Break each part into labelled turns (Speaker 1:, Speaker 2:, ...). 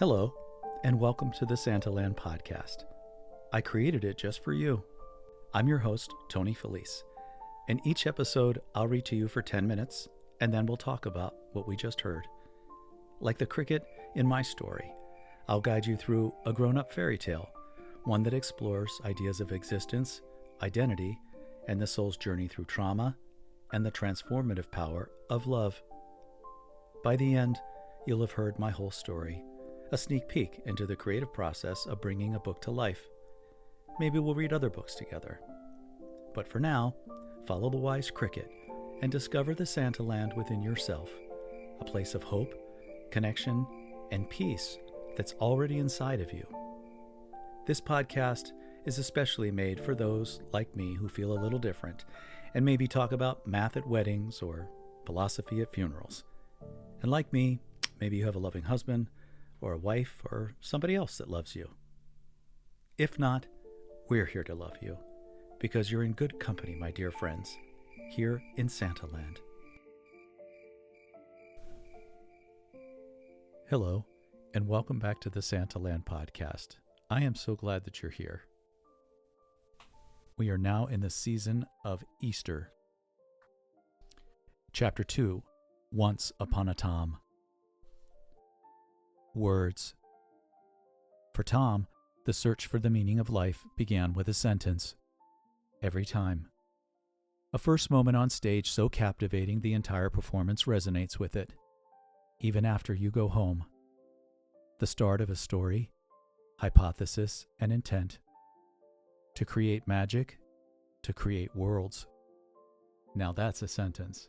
Speaker 1: Hello, and welcome to the Santaland podcast. I created it just for you. I'm your host, Tony Felice. In each episode, I'll read to you for 10 minutes, and then we'll talk about what we just heard. Like the cricket in my story, I'll guide you through a grown-up fairy tale, one that explores ideas of existence, identity, and the soul's journey through trauma, and the transformative power of love. By the end, you'll have heard my whole story, a sneak peek into the creative process of bringing a book to life. Maybe we'll read other books together. But for now, follow the wise cricket and discover the Santaland within yourself, a place of hope, connection, and peace that's already inside of you. This podcast is especially made for those like me who feel a little different and maybe talk about math at weddings or philosophy at funerals. And like me, maybe you have a loving husband, or a wife, or somebody else that loves you. If not, we're here to love you, because you're in good company, my dear friends, here in Santaland. Hello, and welcome back to the Santaland podcast. I am so glad that you're here. We are now in the season of Easter. Chapter 2, Once Upon a Tom. Words. For Tom, the search for the meaning of life began with a sentence. Every time. A first moment on stage so captivating the entire performance resonates with it, even after you go home. The start of a story, hypothesis, and intent. To create magic, to create worlds. Now that's a sentence.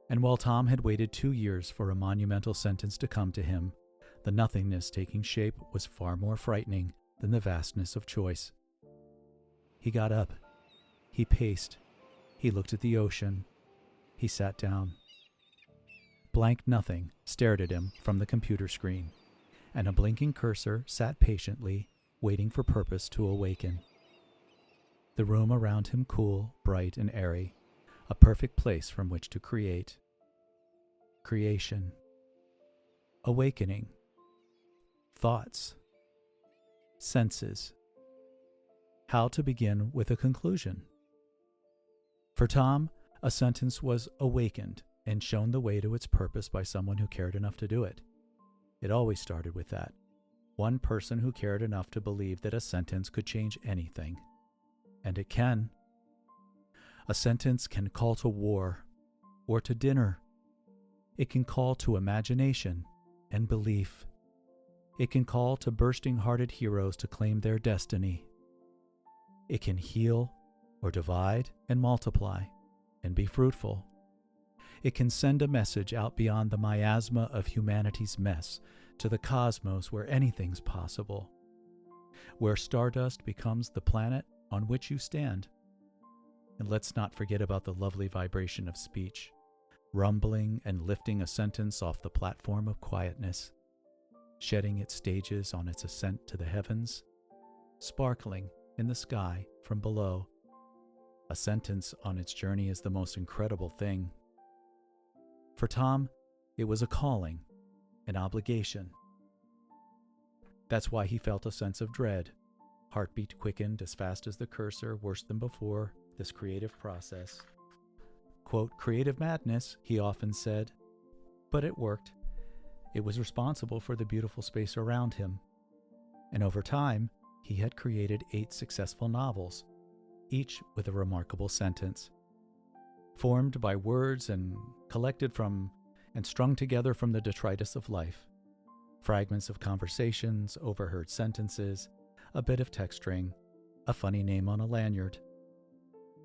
Speaker 1: And while Tom had waited 2 years for a monumental sentence to come to him, the nothingness taking shape was far more frightening than the vastness of choice. He got up. He paced. He looked at the ocean. He sat down. Blank nothing stared at him from the computer screen, and a blinking cursor sat patiently, waiting for purpose to awaken. The room around him cool, bright, and airy, a perfect place from which to create. Creation. Awakening. Thoughts. Senses. How to begin with a conclusion. For Tom, a sentence was awakened and shown the way to its purpose by someone who cared enough to do it. It always started with that. One person who cared enough to believe that a sentence could change anything. And it can. A sentence can call to war or to dinner. It can call to imagination and belief. It can call to bursting-hearted heroes to claim their destiny. It can heal or divide and multiply and be fruitful. It can send a message out beyond the miasma of humanity's mess to the cosmos where anything's possible, where stardust becomes the planet on which you stand. And let's not forget about the lovely vibration of speech, rumbling and lifting a sentence off the platform of quietness, shedding its stages on its ascent to the heavens, sparkling in the sky from below. A sentence on its journey is the most incredible thing. For Tom, it was a calling, an obligation. That's why he felt a sense of dread. Heartbeat quickened as fast as the cursor, worse than before, this creative process. Quote, creative madness, he often said. But it worked. It was responsible for the beautiful space around him. And over time, he had created 8 successful novels, each with a remarkable sentence. Formed by words and collected from and strung together from the detritus of life. Fragments of conversations, overheard sentences, a bit of texturing, a funny name on a lanyard.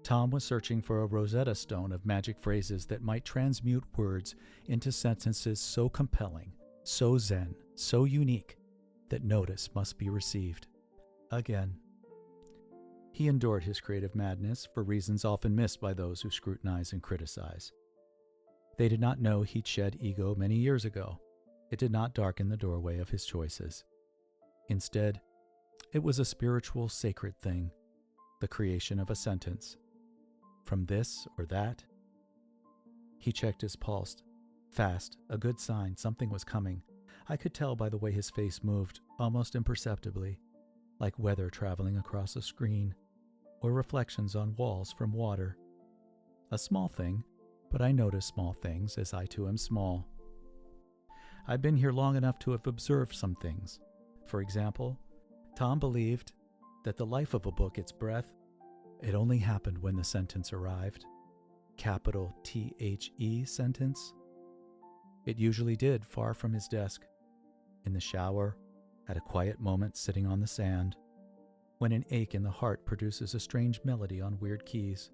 Speaker 1: Tom was searching for a Rosetta Stone of magic phrases that might transmute words into sentences so compelling, so zen, so unique, that notice must be received. Again. He endured his creative madness for reasons often missed by those who scrutinize and criticize. They did not know he'd shed ego many years ago. It did not darken the doorway of his choices. Instead, it was a spiritual, sacred thing, the creation of a sentence. From this or that. He checked his pulse. Fast, a good sign, something was coming. I could tell by the way his face moved, almost imperceptibly, like weather traveling across a screen, or reflections on walls from water. A small thing, but I notice small things, as I too am small. I've been here long enough to have observed some things. For example, Tom believed that the life of a book, its breath, it only happened when the sentence arrived. Capital THE sentence. It usually did, far from his desk, in the shower, at a quiet moment sitting on the sand, when an ache in the heart produces a strange melody on weird keys,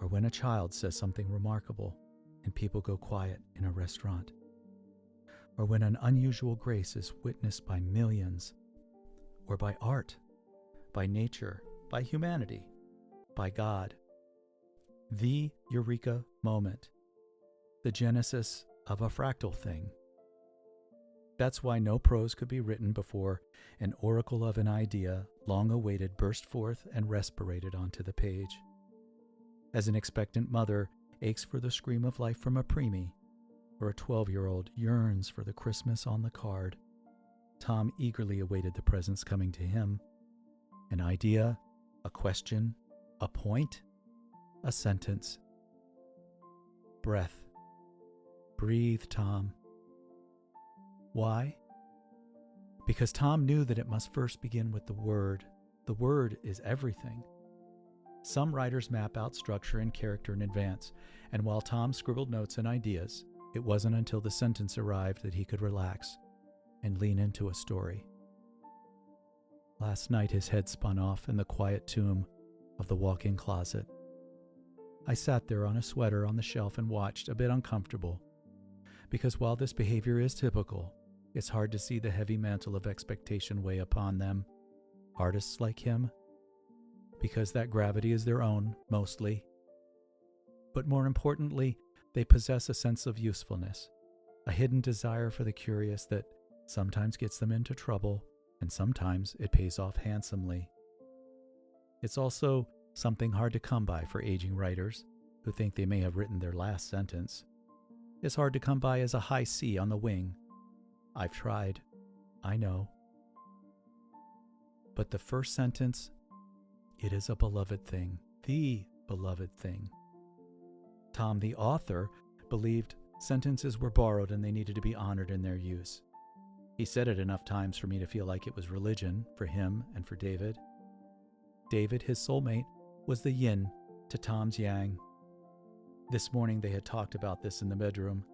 Speaker 1: or when a child says something remarkable and people go quiet in a restaurant, or when an unusual grace is witnessed by millions, or by art, by nature, by humanity, by God. The eureka moment, the genesis of a fractal thing. That's why no prose could be written before an oracle of an idea, long awaited, burst forth and respirated onto the page. As an expectant mother aches for the scream of life from a preemie, or a 12-year-old yearns for the Christmas on the card, Tom eagerly awaited the presents coming to him. An idea, a question, a point, a sentence. Breath. Breathe, Tom. Why? Because Tom knew that it must first begin with the word. The word is everything. Some writers map out structure and character in advance, and while Tom scribbled notes and ideas, it wasn't until the sentence arrived that he could relax and lean into a story. Last night his head spun off in the quiet tomb of the walk-in closet. I sat there on a sweater on the shelf and watched, a bit uncomfortable, because while this behavior is typical, it's hard to see the heavy mantle of expectation weigh upon them, artists like him, because that gravity is their own, mostly. But more importantly, they possess a sense of usefulness, a hidden desire for the curious that sometimes gets them into trouble, and sometimes it pays off handsomely. It's also something hard to come by for aging writers who think they may have written their last sentence. It's hard to come by as a high C on the wing. I've tried. I know. But the first sentence, it is a beloved thing, the beloved thing. Tom, the author, believed sentences were borrowed and they needed to be honored in their use. He said it enough times for me to feel like it was religion for him and for David. David, his soulmate, was the yin to Tom's yang. This morning they had talked about this in the bedroom.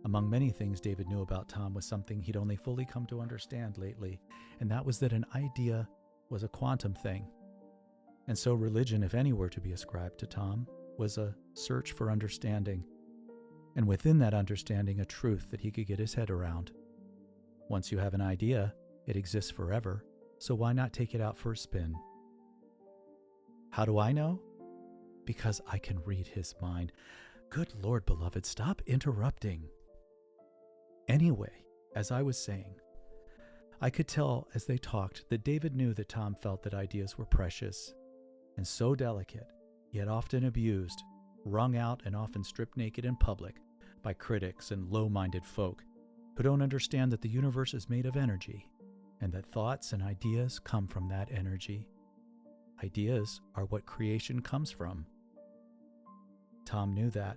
Speaker 1: Among many things David knew about Tom was something he'd only fully come to understand lately, and that was that an idea was a quantum thing. And so religion, if any were to be ascribed to Tom, was a search for understanding, and within that understanding a truth that he could get his head around. Once you have an idea, it exists forever, so why not take it out for a spin? How do I know? Because I can read his mind. Good Lord, beloved, stop interrupting. Anyway, as I was saying, I could tell as they talked that David knew that Tom felt that ideas were precious and so delicate, yet often abused, wrung out and often stripped naked in public by critics and low-minded folk who don't understand that the universe is made of energy and that thoughts and ideas come from that energy. Ideas are what creation comes from. Tom knew that.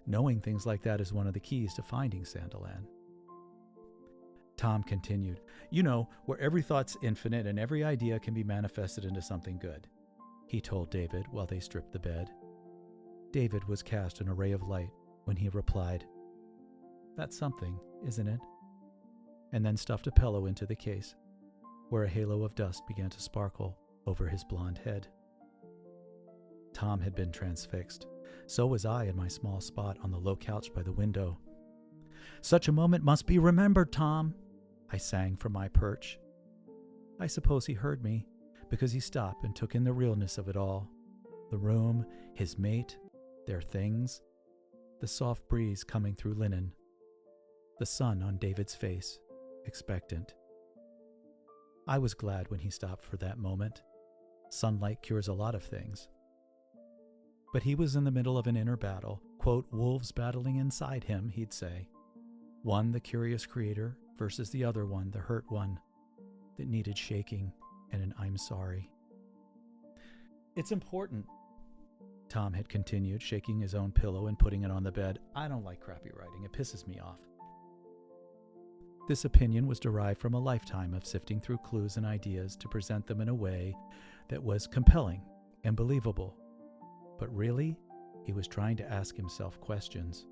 Speaker 1: Knowing things like that is one of the keys to finding Sandilan. Tom continued, "You know, where every thought's infinite and every idea can be manifested into something good," he told David while they stripped the bed. David was cast an array of light when he replied, "That's something, isn't it?" and then stuffed a pillow into the case, where a halo of dust began to sparkle over his blonde head. Tom had been transfixed. So was I in my small spot on the low couch by the window. "Such a moment must be remembered, Tom," I sang from my perch. I suppose he heard me, because he stopped and took in the realness of it all. The room, his mate, their things, the soft breeze coming through linen, the sun on David's face, expectant. I was glad when he stopped for that moment. Sunlight cures a lot of things. But he was in the middle of an inner battle, quote, wolves battling inside him, he'd say. One, the curious creator, versus the other one, the hurt one, that needed shaking and an I'm sorry. It's important, Tom had continued, shaking his own pillow and putting it on the bed. I don't like crappy writing. It pisses me off. This opinion was derived from a lifetime of sifting through clues and ideas to present them in a way that was compelling and believable. But really, he was trying to ask himself questions.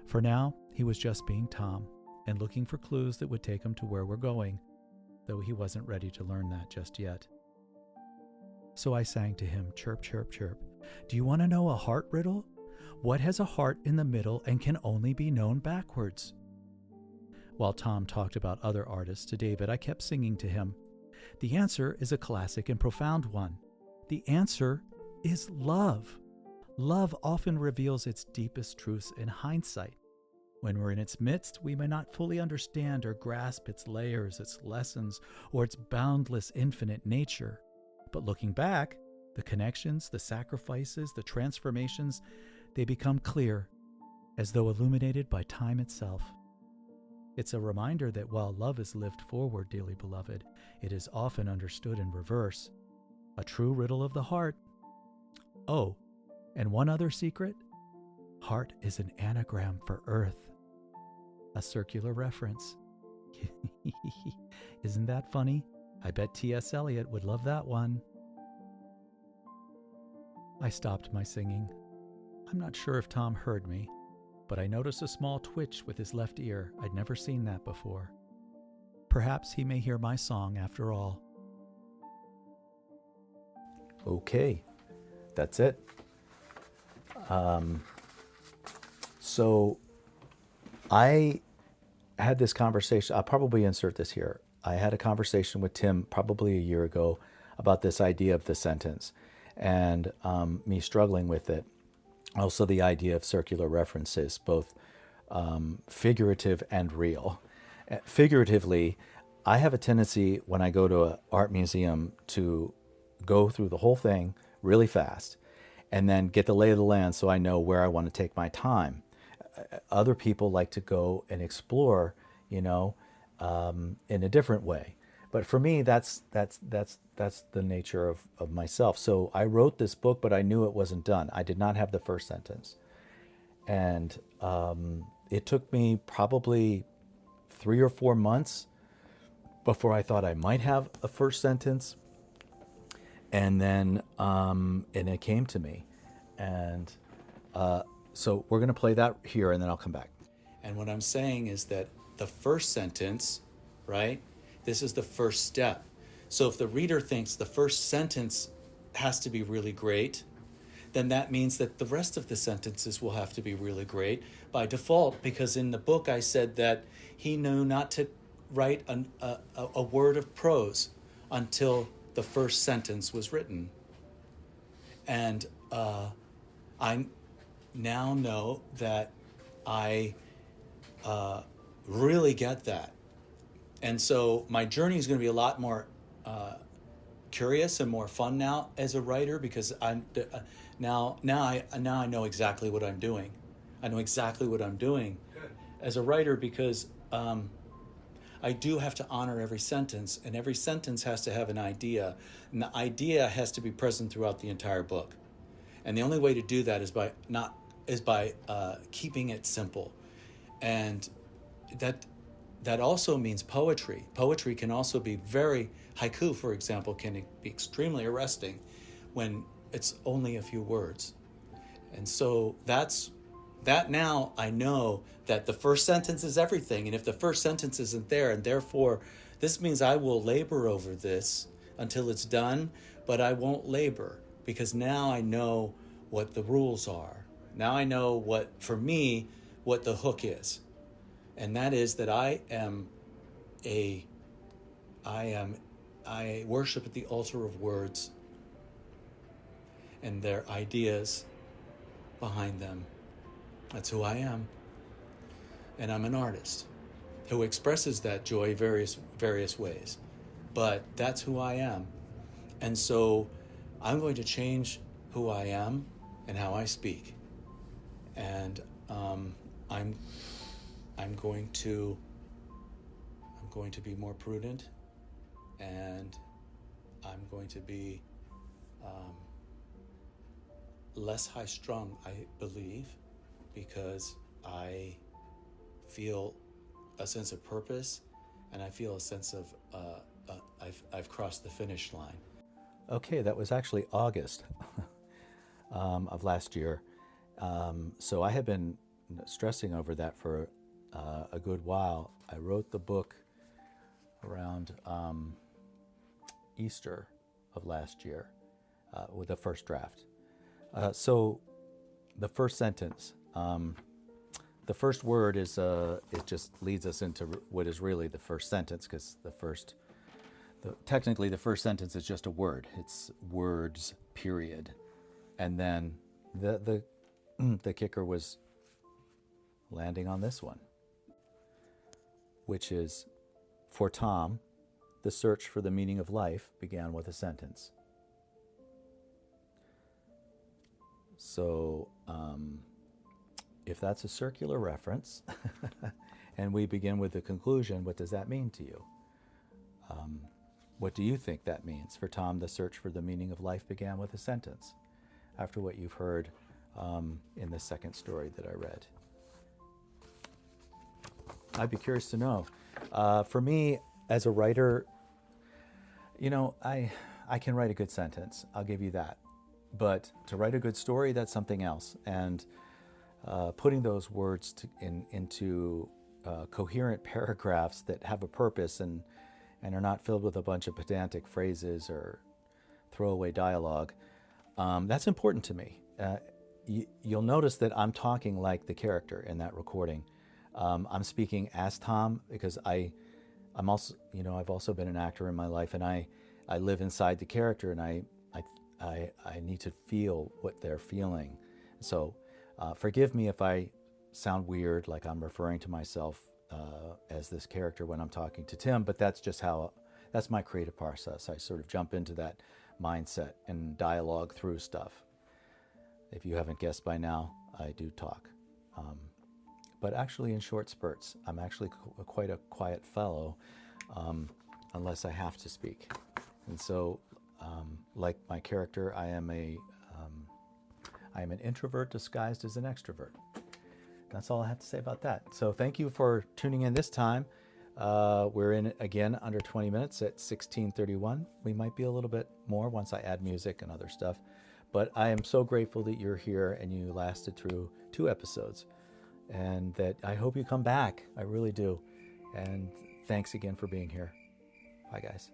Speaker 1: For now, he was just being Tom and looking for clues that would take him to where we're going, though he wasn't ready to learn that just yet. So I sang to him, chirp, chirp, chirp. Do you want to know a heart riddle? What has a heart in the middle and can only be known backwards? While Tom talked about other artists to David, I kept singing to him. The answer is a classic and profound one. The answer is love. Love often reveals its deepest truths in hindsight. When we're in its midst, we may not fully understand or grasp its layers, its lessons, or its boundless infinite nature. But looking back, the connections, the sacrifices, the transformations, they become clear, as though illuminated by time itself. It's a reminder that while love is lived forward, dearly beloved, it is often understood in reverse. A true riddle of the heart. Oh, and one other secret? Heart is an anagram for earth. A circular reference. Isn't that funny? I bet T.S. Eliot would love that one. I stopped my singing. I'm not sure if Tom heard me, but I noticed a small twitch with his left ear. I'd never seen that before. Perhaps he may hear my song after all. Okay, that's it. So I had this conversation. I'll probably insert this here. I had a conversation with Tim probably a year ago about this idea of the sentence and me struggling with it. Also the idea of circular references, both figurative and real. Figuratively, I have a tendency when I go to an art museum to go through the whole thing really fast and then get the lay of the land so I know where I want to take my time. Other people like to go and explore, in a different way. But for me, that's the nature of myself. So I wrote this book, but I knew it wasn't done. I did not have the first sentence. And it took me probably 3 or 4 months before I thought I might have a first sentence. And then, and it came to me. And so we're going to play that here, and then I'll come back. And what I'm saying is that the first sentence, right? This is the first step. So if the reader thinks the first sentence has to be really great, then that means that the rest of the sentences will have to be really great by default, because in the book I said that he knew not to write a word of prose until the first sentence was written. And I now know that I really get that. And so my journey is going to be a lot more curious and more fun now as a writer, because now I know exactly what I'm doing. I know exactly what I'm doing as a writer, because I do have to honor every sentence, and every sentence has to have an idea, and the idea has to be present throughout the entire book. And the only way to do that is by keeping it simple. And that also means poetry. Poetry can also be haiku, for example, can be extremely arresting when it's only a few words. And so that now I know that the first sentence is everything. And if the first sentence isn't there, and therefore this means I will labor over this until it's done, but I won't labor, because now I know what the rules are. Now I know what the hook is. And that is that I worship at the altar of words and their ideas behind them. That's who I am. And I'm an artist who expresses that joy various ways. But that's who I am. And so I'm going to change who I am and how I speak. And I'm I'm going to be more prudent, and I'm going to be less high-strung, I believe, because I feel a sense of purpose, and I feel a sense of I've crossed the finish line. Okay, that was actually August of last year. So I had been stressing over that for a good while. I wrote the book around Easter of last year with the first draft. So the first sentence, the first word is, it just leads us into what is really the first sentence, because technically the first sentence is just a word. It's words, period. And then the kicker was landing on this one, which is, for Tom, the search for the meaning of life began with a sentence. So if that's a circular reference and we begin with the conclusion, what does that mean to you? What do you think that means? For Tom, the search for the meaning of life began with a sentence, after what you've heard in the second story that I read. I'd be curious to know. For me, as a writer, I can write a good sentence. I'll give you that. But to write a good story, that's something else. And putting those words into coherent paragraphs that have a purpose and are not filled with a bunch of pedantic phrases or throwaway dialogue, that's important to me. You'll notice that I'm talking like the character in that recording. I'm speaking as Tom because I'm also, I've also been an actor in my life, and I live inside the character, and I need to feel what they're feeling. So forgive me if I sound weird, like I'm referring to myself as this character when I'm talking to Tim, but that's my creative process. I sort of jump into that mindset and dialogue through stuff. If you haven't guessed by now, I do talk. But actually in short spurts. I'm actually quite a quiet fellow, unless I have to speak. And so, like my character, I am an introvert disguised as an extrovert. That's all I have to say about that. So thank you for tuning in this time. We're in again under 20 minutes at 16:31. We might be a little bit more once I add music and other stuff. But I am so grateful that you're here and you lasted through 2 episodes. And that I hope you come back. I really do. And thanks again for being here. Bye, guys.